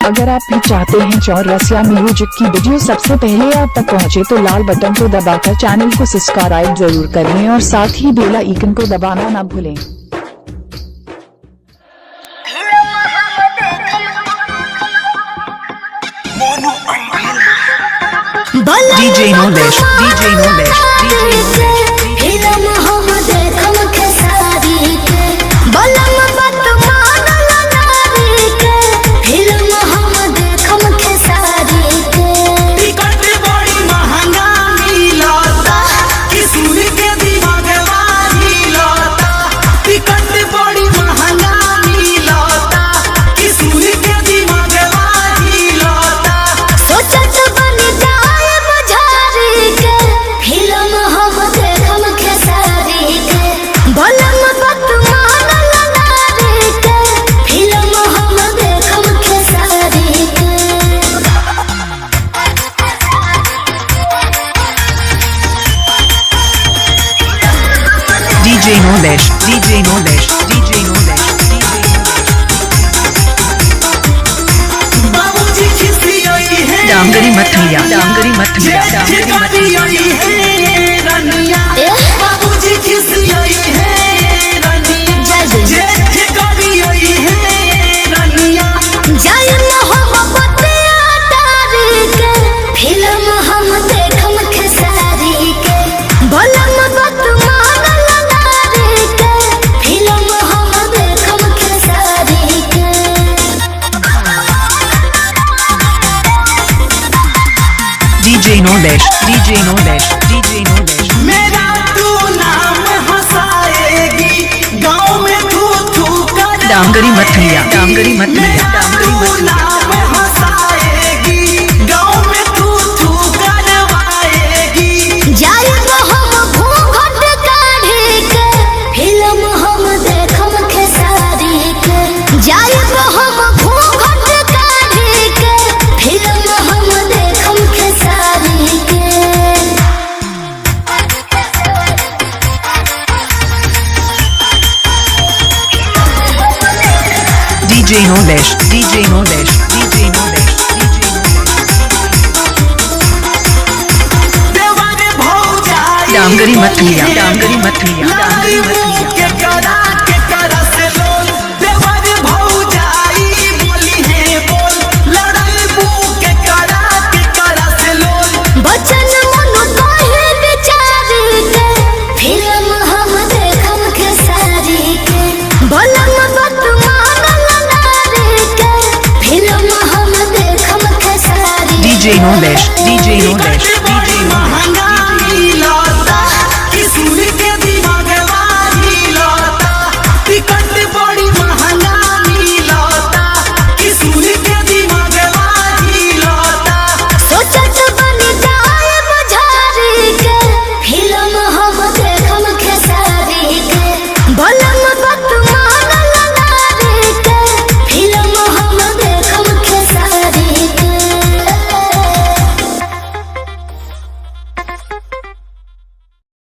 अगर आप भी चाहते हैं चौरसिया म्यूजिक की वीडियो सबसे पहले आप तक पहुंचे तो लाल बटन को दबाकर चैनल को सब्सक्राइब जरूर कर लें और साथ ही बेल आइकन को दबाना ना भूलें। DJ Knowledge, DJ Knowledge, DJ Knowledge, DJ Knowledge, DJ Knowledge, बाबूजी खिसी आई है डांगरी मथलिया, डांगरी मथलिया, डांगरी मथलिया, रनिया बाबूजी खिसी आई है रनिया जेठ करी आई है रनिया जय मोहब्बत तारी के फिल्म हम देखम खेसारी के बोलम बात मानल नारी के फिल्म हम देखम खेसारी के। DJ Knowledge, DJ Knowledge, DJ Knowledge, मेरा तू नाम हंसाएगी गाँव में तू कर डांगरी मथलिया, डांगरी मथलिया, डांगरी मथलिया, नाम हंसाएगी गाँव में तू करवाएगी जय हम घूंघट काढ़ी के फिल्म हम देखम खेसारी के जय हम घूंघट काढ़ी के फिल्म हम देखम खेसारी के। DJ Knowledge, DJ Knowledge, DJ Knowledge, DJ Knowledge, देवर भौजाई डांगरी मथलिया, डांगरी मथलिया, डांगरी मथलिया, के करा से लोल देवर भौजाई बोली है बोल लड़ाई के करा से लोल बचन मन कहे बेचारी के फिल्म हम देखम खेसारी के बोलम बात मानल नारी के फिल्म हम देखम Khesari DJ Knowledge, DJ Knowledge,